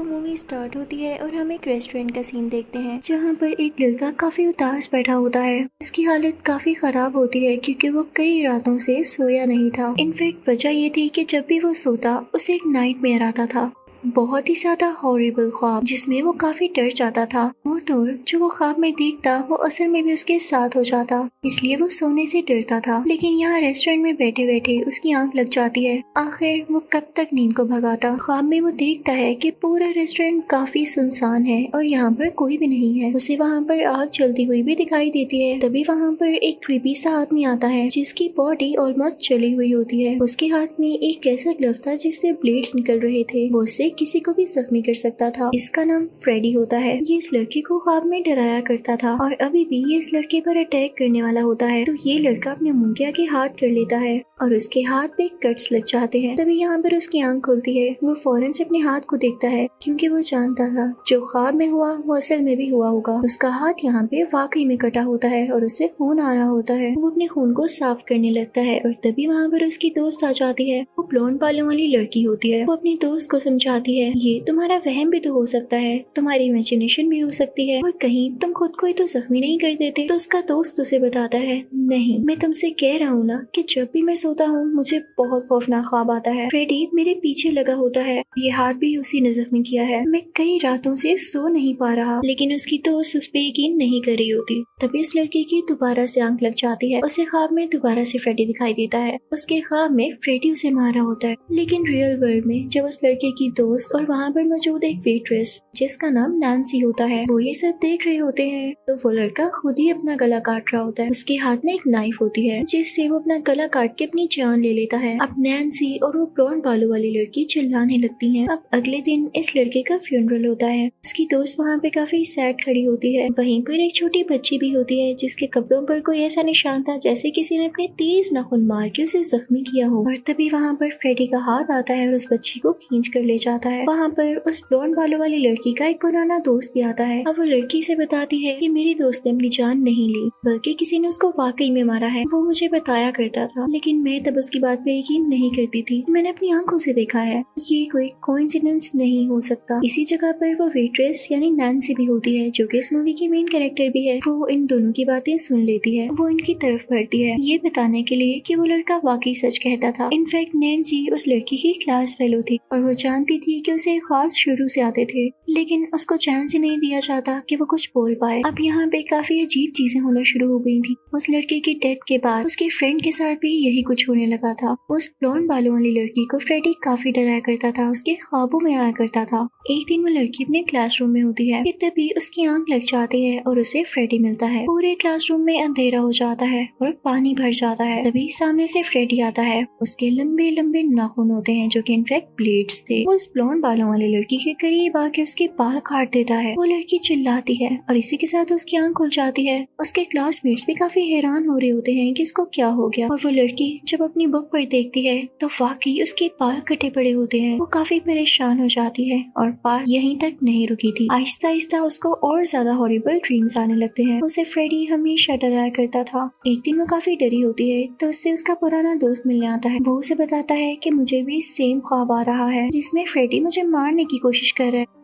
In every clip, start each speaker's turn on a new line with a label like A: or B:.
A: तो movie start होती है और हम एक रेस्टोरेंट का सीन देखते हैं जहाँ पर एक लड़का काफी उदास बैठा होता है। उसकी हालत काफी खराब होती है क्योंकि वो कई रातों से सोया नहीं था। इनफैक्ट वजह ये थी कि जब भी वो सोता उसे एक नाइटमेयर आता था, बहुत ही ज्यादा हॉरिबल ख्वाब जिसमें वो काफी डर जाता था और तो जो वो ख्वाब में देखता वो असल में भी उसके साथ हो जाता, इसलिए वो सोने से डरता था। लेकिन यहाँ रेस्टोरेंट में बैठे बैठे उसकी आंख लग जाती है। आखिर वो कब तक नींद को भगाता। ख्वाब में वो देखता है कि पूरा रेस्टोरेंट काफी सुनसान है और यहाँ पर कोई भी नहीं है। उसे वहाँ पर आग जलती हुई भी दिखाई देती है। तभी वहाँ पर एक क्रीपी सा आदमी आता है जिसकी बॉडी ऑलमोस्ट जली हुई होती है। उसके हाथ में एक ऐसा ग्लव था जिससे ब्लेड्स निकल रहे थे। वो उससे किसी को भी जख्मी कर सकता था। इसका नाम फ्रेडी होता है। ये इस लड़के को ख्वाब में डराया करता था और अभी भी ये इस लड़के पर अटैक करने वाला होता है। तो ये लड़का अपने मुंह के आगे हाथ कर लेता है और उसके हाथ पे कट्स लग जाते हैं। तभी यहाँ पर उसकी आंख खुलती है। वो फौरन से अपने हाथ को देखता है क्योंकि वो जानता था जो ख्वाब में हुआ वो असल में भी हुआ होगा। उसका हाथ यहाँ पे वाकई में कटा होता है और उससे खून आ रहा होता है। वो अपने खून को साफ करने लगता है और तभी वहाँ पर उसकी दोस्त आ जाती है। वो ब्लॉन्ड बालों वाली लड़की होती है। वो अपनी दोस्त को समझाती है ये तुम्हारा वहम भी तो हो सकता है, तुम्हारी इमेजिनेशन भी हो सकती है और कहीं तुम खुद को ही तो जख्मी नहीं कर देते। तो उसका दोस्त उसे बताता है नहीं, मैं तुमसे कह रहा हूँ ना कि जब भी मैं सोता हूँ मुझे बहुत खौफनाक ख्वाब आता है। फ्रेडी मेरे पीछे लगा होता है, ये हाथ भी उसी ने जख्मी किया है। मैं कई रातों से सो नहीं पा रहा। लेकिन उसकी दोस्त उस पे यकीन नहीं कर रही होती। तभी उस लड़के की दोबारा से आंख लग जाती है। उसे ख्वाब में दोबारा से फ्रेडी दिखाई देता है। उसके ख्वाब में फ्रेडी उसे मार रहा होता है। लेकिन रियल वर्ल्ड में जब उस लड़के की दोस्त और वहाँ पर मौजूद एक वेट्रेस जिसका नाम नैन्सी होता है वो ये सब देख रहे होते हैं, तो वो लड़का खुद ही अपना गला काट रहा होता है। उसके हाथ में एक नाइफ होती है जिससे वो अपना गला काट के अपनी जान ले लेता है। अब नैन्सी और वो ब्लॉन्ड बालों वाली लड़की चिल्लाने लगती हैं। अब अगले दिन इस लड़के का फ्यूनरल होता है। उसकी दोस्त वहाँ पे काफी सैड खड़ी होती है। वहीं पर एक छोटी बच्ची भी होती है जिसके कपड़ों पर कोई ऐसा निशान था जैसे किसी ने अपने तेज नाखून मार के उसे जख्मी किया हो। और तभी वहाँ पर फ्रेडी का हाथ आता है और उस बच्ची को खींच कर ले जाता है। वहाँ पर उस ब्लॉन्ड बालों वाली लड़की का एक पुराना दोस्त भी आता है। अब वो लड़की से बताती है कि मेरी दोस्त ने अपनी जान नहीं ली बल्कि किसी ने उसको वाकई में मारा है, वो मुझे बताया करता था। लेकिन मैं तब उसकी बात पे यकीन नहीं करती थी। मैंने अपनी आंखों से देखा है, ये कोई कोइंसिडेंस नहीं हो सकता। इसी जगह पर वो वेट्रेस यानी नैन्सी भी होती है जो कि इस मूवी की मेन कैरेक्टर भी है। वो इन दोनों की बातें सुन लेती है। वो इनकी तरफ बढ़ती है ये बताने के लिए कि वो लड़का वाकई सच कहता था। इनफैक्ट नैन्सी उस लड़की की क्लास फेलो थी और वो जानती थी कि उसे ख्वाब शुरू से आते थे, लेकिन उसको चांस ही नहीं दिया जाता कि वो कुछ बोल पाए। अब यहाँ पे काफी अजीब चीजें होना शुरू हो गई थी। उस लड़के की डेथ के बाद उसके फ्रेंड के साथ भी यही कुछ होने लगा था। उस ब्लॉन्ड बालों वाली लड़की को फ्रेडी काफी डराया करता था, उसके ख्वाबों में आया करता था। एक दिन वो लड़की अपने क्लासरूम में होती है कि तभी उसकी आंख लग जाती है और उसे फ्रेडी मिलता है। पूरे क्लासरूम में अंधेरा हो जाता है और पानी भर जाता है। तभी सामने से फ्रेडी आता है। उसके लंबे लंबे नाखून होते हैं जो कि इनफैक्ट ब्लेड्स थे। वो उस ब्लॉन्ड बालों वाली लड़की के करीब आके उसके बाल काट देता है। वो लड़की चिल्लाती है और इसी के साथ उसकी आंख खुल जाती है। उसके क्लासमेट्स भी काफी हैरान हो रहे होते हैं कि इसको क्या हो गया। और वो लड़की जब अपनी बुक पर देखती है तो वाकई उसके बाल कटे पड़े होते हैं। वो काफी परेशान हो जाती है और बात यहीं तक नहीं रुकी थी। आहिस्ता आहिस्ता उसको और ज्यादा हॉरिबल ड्रीम्स आने लगते हैं। उसे फ्रेडी हमेशा डराया करता था। एक दिन वो काफी डरी होती है तो उससे उसका पुराना दोस्त मिलने आता है। वो उसे बताता है कि मुझे भी सेम ख्वाब आ रहा है जिसमें फ्रेडी मुझे मारने की कोशिश कर रहा है।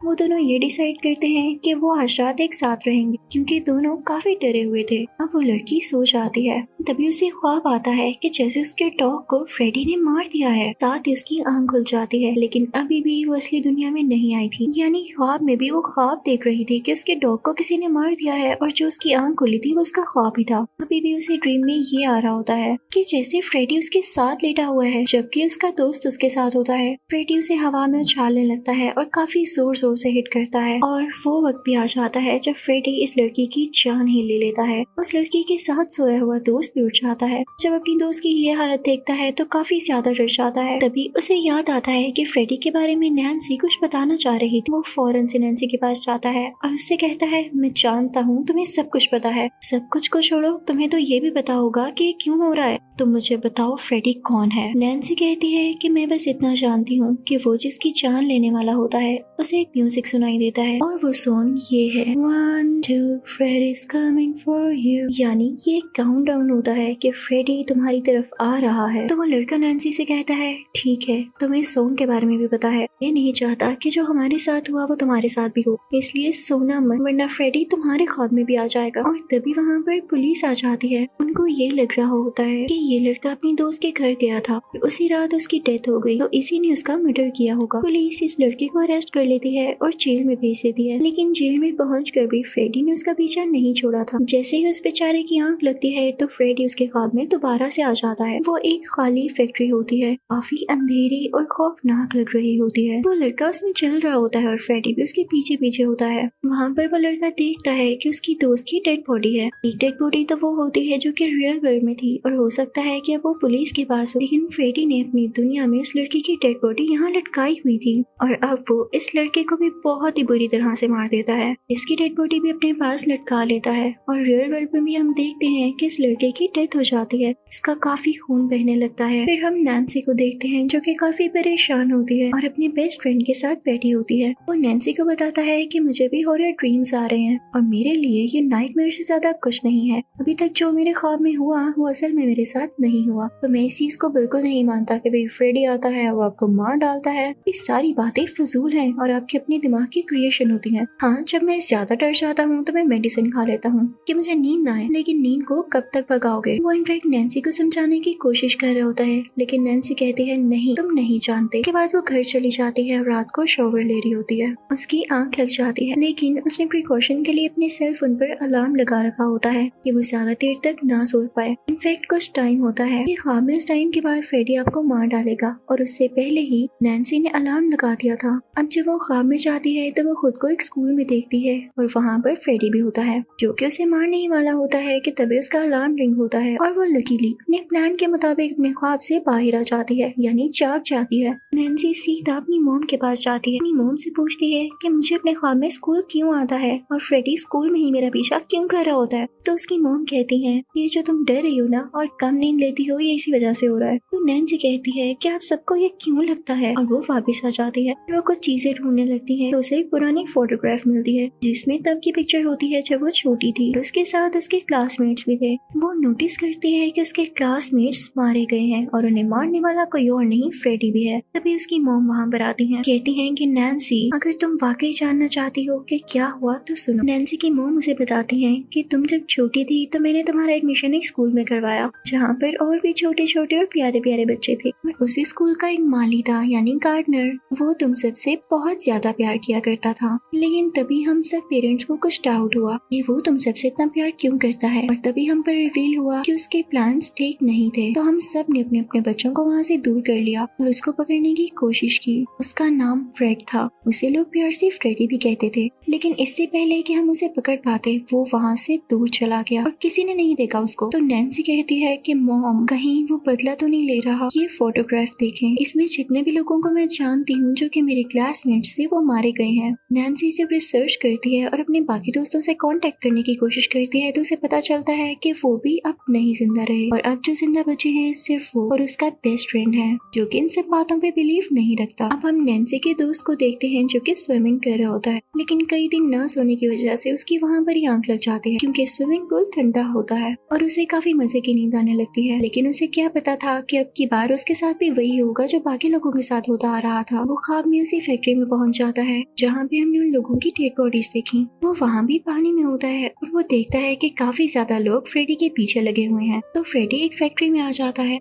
A: वो दोनों ये डिसाइड करते हैं कि वो आज रात एक साथ रहेंगे क्योंकि दोनों काफी डरे हुए थे। अब वो लड़की सो जाती है। तभी उसे ख्वाब आता है कि जैसे उसके डॉग को फ्रेडी ने मार दिया है। साथ ही उसकी आंख खुल जाती है, लेकिन अभी भी वो असली दुनिया में नहीं आई थी। यानी ख्वाब में भी वो ख्वाब देख रही थी कि उसके डॉग को किसी ने मार दिया है और जो उसकी आंख खुली थी वो उसका ख्वाब ही था। अभी भी उसे ड्रीम में ये आ रहा होता है कि जैसे फ्रेडी उसके साथ लेटा हुआ है जबकि उसका दोस्त उसके साथ होता है। फ्रेडी उसे हवा में उछालने लगता है और काफी जोर जोर से हिट करता है। और वो वक्त भी आ जाता है जब फ्रेडी इस लड़की की जान ही ले लेता है। उस लड़की के साथ सोया हुआ दोस्त भी उठ जाता है। जब अपनी दोस्त की ये हालत देखता है तो काफी ज्यादा डर जाता है। तभी उसे याद आता है कि फ्रेडी के बारे में नैन्सी कुछ बताना चाह रही थी। वो फौरन से नैन्सी के पास जाता है और उससे कहता है मैं जानता हूँ तुम्हें सब कुछ पता है। सब कुछ को छोड़ो, तुम्हें तो ये भी पता होगा कि क्यों हो रहा है। तुम मुझे बताओ फ्रेडी कौन है। नैन्सी कहती है कि मैं बस इतना जानती हूँ कि वो जिसकी जान लेने वाला होता है उसे एक म्यूजिक सुनाई देता है और वो सॉन्ग ये है 1 2 Freddy is coming for you, यानी ये काउंटडाउन होता है कि फ्रेडी तुम्हारी तरफ आ रहा है। तो वो लड़का नैन्सी से कहता है ठीक है, तुम्हें इस सॉन्ग के बारे में भी पता है, ये नहीं चाहता कि जो हमारे साथ हुआ वो तुम्हारे साथ भी हो, इसलिए सोना मत वरना फ्रेडी तुम्हारे ख्वाब में भी आ जाएगा। और तभी वहाँ पर पुलिस आ जाती है। उनको ये लग रहा होता है कि ये लड़का अपनी दोस्त के घर गया था, उसी रात उसकी डेथ हो गई, तो इसी ने उसका मर्डर किया होगा। पुलिस इस लड़के को अरेस्ट कर लेती है और जेल में भेज देती है। लेकिन जेल में पहुंचकर भी फ्रेडी ने उसका पीछा नहीं छोड़ा था। जैसे ही उस बेचारे की आंख लगती है तो फ्रेडी उसके ख्वाब में दोबारा से आ जाता है। वो एक खाली फैक्ट्री होती है, काफी अंधेरी और खौफनाक लग रही होती है। वो लड़का उसमें चल रहा होता है और फ्रेडी भी उसके पीछे पीछे होता है। वहाँ पर वो लड़का देखता है कि उसकी दोस्त की डेड बॉडी है। एक डेड बॉडी तो वो होती है जो कि रियल वर्ल्ड में थी और हो सकता है कि वो पुलिस के पास हो, लेकिन फ्रेडी ने अपनी दुनिया में उस लड़के की डेड बॉडी यहाँ लटकाई हुई थी और अब वो इस लड़के को भी बहुत ही बुरी तरह से मार देता है। इसकी डेड बॉडी भी अपने पास लटका लेता है और रियल वर्ल्ड में भी हम देखते हैं कि इस लड़के की डेथ हो जाती है, इसका काफी खून बहने लगता है। फिर हम नैन्सी को देखते हैं जो कि काफी परेशान होती है और अपने बेस्ट फ्रेंड के साथ बैठी होती है। वो नैन्सी को बताता है कि मुझे भी हॉरर ड्रीम्स आ रहे हैं और मेरे लिए ये नाइटमेयर से ज्यादा कुछ नहीं है। अभी तक जो मेरे ख्वाब में हुआ वो असल में मेरे साथ नहीं हुआ, तो मैं इस चीज को बिल्कुल नहीं मानता कि भाई फ्रेडी आता है और आपको मार डालता है। ये सारी बातें फजूल हैं और आपके अपने दिमाग की क्रिएशन होती है। हाँ, जब मैं ज्यादा डर जाता हूँ तो मैं मेडिसिन खा लेता हूँ कि मुझे नींद ना आए, लेकिन नींद को कब तक भगाओगे। वो इनफैक्ट नैन्सी को समझाने की कोशिश कर रहा होता है, लेकिन नैन्सी कहती है नहीं, तुम नहीं जानते। के बाद वो घर चली जाती है और रात को शॉवर ले रही होती है। उसकी आंख लग जाती है, लेकिन उसने प्रिकॉशन के लिए अपने सेल फोन पर अलार्म लगा रखा होता है कि वो ज्यादा देर तक ना सो पाए। इनफैक्ट कुछ टाइम होता है कि ख्वाब में इस टाइम के बाद फ्रेडी आपको मार डालेगा और उससे पहले ही नैन्सी ने अलार्म लगा दिया था। अब जब वो ख्वाब में जाती है तो वो खुद को एक स्कूल में देखती है और वहाँ पर फ्रेडी भी होता है जो कि उसे मारने ही वाला होता है कि तभी उसका अलार्म रिंग होता है और वो लकीली अपने प्लान के मुताबिक अपने ख्वाब से बाहर आ जाती है, यानी जाग जाती है। नैन्सी सीधा अपनी मोम के पास जाती है, अपनी मोम से पूछती है कि मुझे अपने ख्वाब में स्कूल क्यों आता है और फ्रेडी स्कूल में ही मेरा पीछा क्यों कर रहा होता है। तो उसकी मोम कहती है ये जो तुम डर रही हो ना और कम नींद लेती हो ये इसी वजह से हो रहा है। तो नैन्सी कहती है कि आप सबको ये क्यों लगता है और वो वापस आ जाती है। वो कुछ चीजें ढूंढने लगती है तो उसे एक पुरानी फोटोग्राफ मिलती है जिसमें तब की पिक्चर होती है जब वो छोटी थी और उसके साथ उसके क्लासमेट्स भी थे। वो नोटिस करती है कि उसके क्लासमेट्स मारे गए हैं और उन्हें मारने वाला कोई और नहीं फ्रेडी भी है। तभी उसकी मॉम वहाँ पर आती है, कहती है कि नैन्सी अगर तुम वाकई जानना चाहती हो कि क्या हुआ तो सुनो। नैन्सी की मॉम उसे बताती है कि तुम जब छोटी थी तो मैंने तुम्हारा एडमिशन एक स्कूल में करवाया जहाँ पर और भी छोटे छोटे और प्यारे प्यारे बच्चे थे और उसी स्कूल का एक माली था यानी गार्डनर, वो तुम सबसे बहुत ज्यादा प्यार किया करता था। लेकिन तभी हम सब पेरेंट्स को कुछ डाउट हुआ कि वो तुम सबसे इतना प्यार क्यों करता है और तभी हम पर रिवील हुआ कि उसके प्लान्स ठीक नहीं थे। तो हम सब ने अपने अपने बच्चों को वहाँ से दूर कर लिया और उसको पकड़ने की कोशिश की। उसका नाम फ्रेड था, उसे लोग प्यार से फ्रेडी भी कहते थे। लेकिन इससे पहले कि हम उसे पकड़ पाते वो वहाँ से दूर चला गया और किसी ने नहीं देखा उसको। तो नैन्सी कहती है कि मॉम कहीं वो बदला तो नहीं ले रहा। ये फोटोग्राफ देखें, इसमें जितने भी लोगों को मैं जानती हूँ जो कि मेरे क्लासमेट्स थे वो मारे गए हैं। नैन्सी जब रिसर्च करती है और अपने बाकी दोस्तों से कांटेक्ट करने की कोशिश करती है तो उसे पता चलता है कि वो भी अब नहीं जिंदा रहे और अब जो जिंदा बचे हैं सिर्फ वो और उसका बेस्ट फ्रेंड है जो कि इन सब बातों पे बिलीव नहीं रखता। अब हम नैन्सी के दोस्त को देखते हैं जो कि स्विमिंग कर रहा होता है, लेकिन कई दिन न सोने की वजह से उसकी वहाँ पर ही आंख लग जाती है क्योंकि स्विमिंग पूल ठंडा होता है और उसे काफी मजे की नींद आने लगती है। लेकिन उसे क्या पता था कि अब की बार उसके साथ भी वही होगा जो बाकी लोगों के साथ होता आ रहा था। वो ख्वाब में उसी फैक्ट्री में पहुंच जाता है जहाँ पे हमने उन लोगों की डेड बॉडीज देखी। वो वहाँ भी पानी में होता है और वो देखता है कि काफी ज्यादा लोग फ्रेडी के पीछे लगे हुए हैं। तो फ्रेडी एक फैक्ट्री में आ जाता है,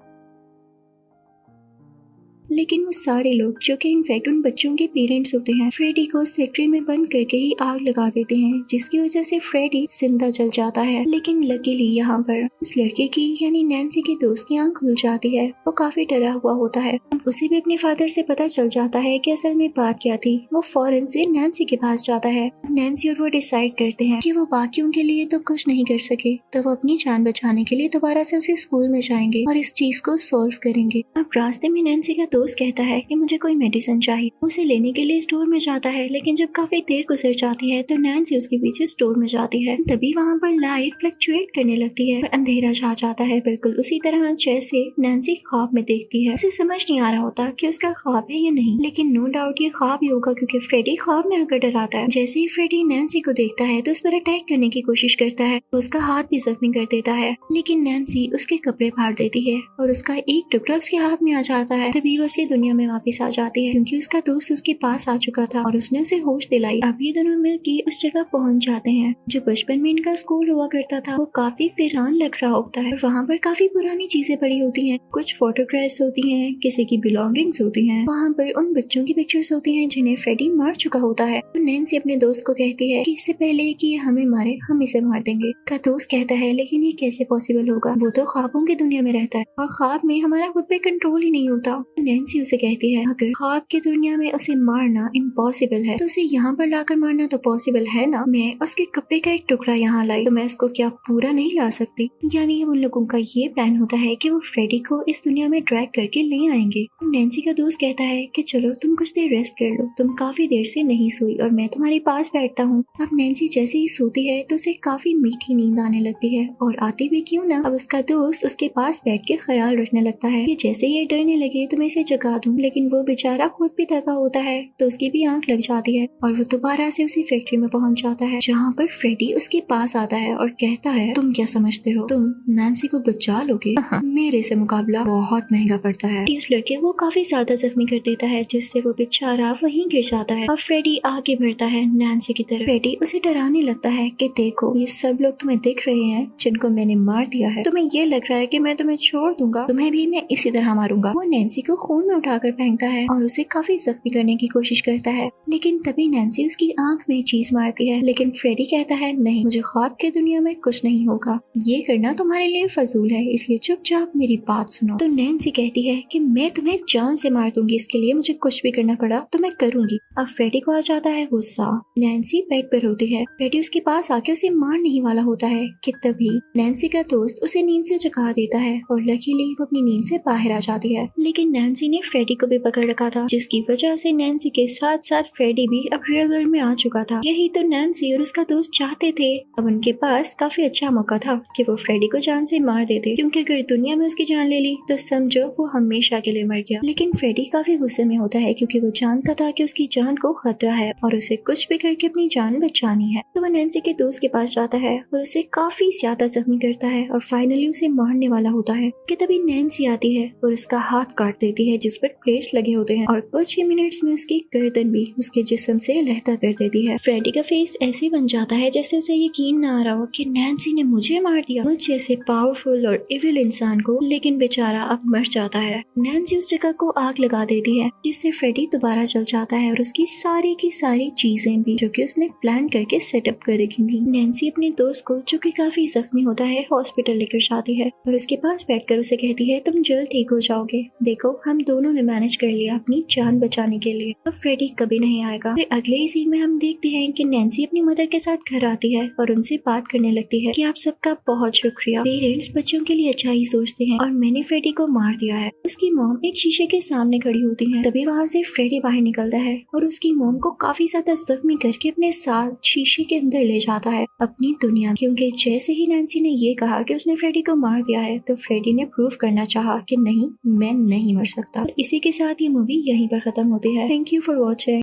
A: लेकिन वो सारे लोग जो कि इनफैक्ट उन बच्चों के पेरेंट्स होते हैं फ्रेडी को उस फैक्ट्री में बंद करके ही आग लगा देते हैं जिसकी वजह से फ्रेडी जिंदा जल जाता है। लेकिन लकीली यहाँ पर उस लड़के की यानी नैन्सी के दोस्त की आंख खुल जाती है। वो काफी डरा हुआ होता है। उसे भी अपने फादर से पता चल जाता है कि असल में बात क्या थी। वो फौरन से नैन्सी के पास जाता है। नैन्सी और वो डिसाइड करते हैं कि वो बाकियों के लिए तो कुछ नहीं कर सके तो वो अपनी जान बचाने के लिए दोबारा से उसी स्कूल में जाएंगे और इस चीज को सॉल्व करेंगे। अब रास्ते में नैन्सी का दोस्त दोस्त कहता है कि मुझे कोई मेडिसिन चाहिए। उसे लेने के लिए स्टोर में जाता है, लेकिन जब काफी देर गुजर जाती है तो नैन्सी उसके पीछे स्टोर में जाती है। तभी वहाँ पर लाइट फ्लक्चुएट करने लगती है और अंधेरा छा जाता है, बिल्कुल उसी तरह जैसे नैन्सी ख्वाब में देखती है। उसे समझ नहीं आ रहा होता कि उसका ख्वाब है या नहीं, लेकिन नो डाउट ये ख्वाब ही होगा क्योंकि फ्रेडी ख्वाब में आकर डराता है। जैसे ही फ्रेडी नैन्सी को देखता है तो उस पर अटैक करने की कोशिश करता है, तो उसका हाथ भी जख्मी कर देता है, लेकिन नैन्सी उसके कपड़े फाड़ देती है और उसका एक टुकड़ा उसके हाथ में आ जाता है। तभी वो असली दुनिया में वापस आ जाती है क्योंकि उसका दोस्त उसके पास आ चुका था और उसने उसे होश दिलाई। अब ये दोनों मिलकर उस जगह पहुंच जाते हैं जो बचपन में इनका स्कूल हुआ करता था। वो काफी वीरान लग रहा होता है, वहाँ पर काफी पुरानी चीजें पड़ी होती हैं, कुछ फोटोग्राफ्स होती हैं, किसी की बिलोंगिंग्स होती हैं। वहाँ पर उन बच्चों की पिक्चर्स होती हैं जिन्हें फ्रेडी मार चुका होता है। तो नैन्सी अपने दोस्त को कहती है कि इससे पहले कि ये हमें मारे हम इसे मार देंगे। का दोस्त कहता है लेकिन ये कैसे पॉसिबल होगा, वो तो ख्वाबों की दुनिया में रहता है और ख्वाब में हमारा खुद पे कंट्रोल ही नहीं होता। नैन्सी उसे कहती है अगर ख्वाब की दुनिया में उसे मारना इम्पॉसिबल है तो उसे यहाँ पर लाकर मारना तो पॉसिबल है ना। मैं उसके कपड़े का एक टुकड़ा यहाँ लाई तो मैं उसको क्या पूरा नहीं ला सकती। यानी उन लोगों का ये प्लान होता है कि वो फ्रेडी को इस दुनिया में ड्रैग करके ले आएंगे। नैन्सी का दोस्त कहता है कि चलो तुम कुछ देर रेस्ट कर लो, तुम काफी देर से नहीं सोई और मैं तुम्हारे पास बैठता हूँ। अब नैन्सी जैसे ही सोती है तो उसे काफी मीठी नींद आने लगती है और आती भी क्यों ना। अब उसका दोस्त उसके पास बैठ के ख्याल रखने लगता है कि जैसे ये डरने लगे तो मैं इसे जगा दूं, लेकिन वो बेचारा खुद भी थका होता है तो उसकी भी आंख लग जाती है और वो दोबारा से उसी फैक्ट्री में पहुंच जाता है जहाँ पर फ्रेडी उसके पास आता है और कहता है तुम क्या समझते हो, तुम नैन्सी को बचा लोगे? मेरे से मुकाबला बहुत महंगा पड़ता है। उस लड़के को काफी ज्यादा जख्मी कर देता है जिससे वो बेचारा वहीं गिर जाता है और फ्रेडी आगे बढ़ता है नैन्सी की तरफ। फ्रेडी उसे डराने लगता है कि देखो ये सब लोग तुम्हें दिख रहे हैं जिनको मैंने मार दिया है, तुम्हें ये लग रहा है कि मैं तुम्हें छोड़ दूंगा, तुम्हें भी मैं इसी तरह मारूंगा। वो नैन्सी को खून में उठाकर फेंकता है और उसे काफी जख्मी करने की कोशिश करता है, लेकिन तभी नैन्सी उसकी आंख में चीज मारती है। लेकिन फ्रेडी कहता है नहीं, मुझे ख्वाब की दुनिया में कुछ नहीं होगा, ये करना तुम्हारे लिए फजूल है, इसलिए चुपचाप मेरी बात सुनो। तो नैन्सी कहती है कि मैं तुम्हें जान से मार दूंगी, इसके लिए मुझे कुछ भी करना पड़ा तो मैं करूंगी। अब फ्रेडी को आ जाता है गुस्सा। नैन्सी बेड पर होती है, फ्रेडी उसके पास आके उसे मारने ही वाला होता है कि तभी नैन्सी का दोस्त उसे नींद से जगा देता है और लकीली वो अपनी नींद से बाहर आ जाती है। लेकिन नैन्सी ने फ्रेडी को भी पकड़ रखा था, जिसकी वजह से नैन्सी के साथ साथ फ्रेडी भी अब रियल वर्ल्ड में आ चुका था। यही तो नैन्सी और उसका दोस्त चाहते थे। अब उनके पास काफी अच्छा मौका था कि वो फ्रेडी को जान से मार देते, क्योंकि अगर दुनिया में उसकी जान ले ली तो समझो वो हमेशा के लिए मर गया। लेकिन फ्रेडी काफी गुस्से में होता है क्योंकि वो जानता था कि उसकी जान को खतरा है और उसे कुछ भी करके अपनी जान बचानी है। तो वो नैन्सी के दोस्त के पास जाता है और उसे काफी ज्यादा जख्मी करता है और फाइनली उसे मारने वाला होता है कि तभी नैन्सी आती है और उसका हाथ काट देती है जिस पर प्लेट्स लगे होते हैं और कुछ ही मिनट्स में उसकी गर्दन भी उसके जिस्म से लहता कर देती है। फ्रेडी का फेस ऐसे बन जाता है जैसे उसे यकीन न आ रहा हो कि नैन्सी ने मुझे मार दिया, मुझ जैसे पावरफुल और इविल इंसान को। लेकिन बेचारा अब मर जाता है। नैन्सी उस जगह को आग लगा देती है जिससे फ्रेडी दोबारा जल जाता है और उसकी सारी की सारी चीजें भी जो कि उसने प्लान करके सेटअप कर रखी थी। नैन्सी अपने दोस्त को जो कि काफी जख्मी होता है हॉस्पिटल लेकर जाती है और उसके पास बैठकर उसे कहती है तुम जल्द ठीक हो जाओगे, देखो हम दोनों ने मैनेज कर लिया अपनी जान बचाने के लिए, अब फ्रेडी कभी नहीं आएगा। फिर अगले ही सीन में हम देखते हैं कि नैन्सी अपनी मदर के साथ घर आती है और उनसे बात करने लगती है कि आप सबका बहुत शुक्रिया, पेरेंट्स बच्चों के लिए अच्छा ही सोचते हैं और मैंने फ्रेडी को मार दिया है। उसकी मॉम एक शीशे के सामने खड़ी होती है, तभी वहाँ से फ्रेडी बाहर निकलता है और उसकी मॉम को काफी ज्यादा जख्मी करके अपने साथ शीशे के अंदर ले जाता है अपनी दुनिया, क्योंकि जैसे ही नैन्सी ने ये कहा कि उसने फ्रेडी को मार दिया है तो फ्रेडी ने प्रूव करना चाहा कि नहीं, मैं नहीं मर सकता। इसी के साथ ये मूवी यहीं पर खत्म होती है। Thank you for watching.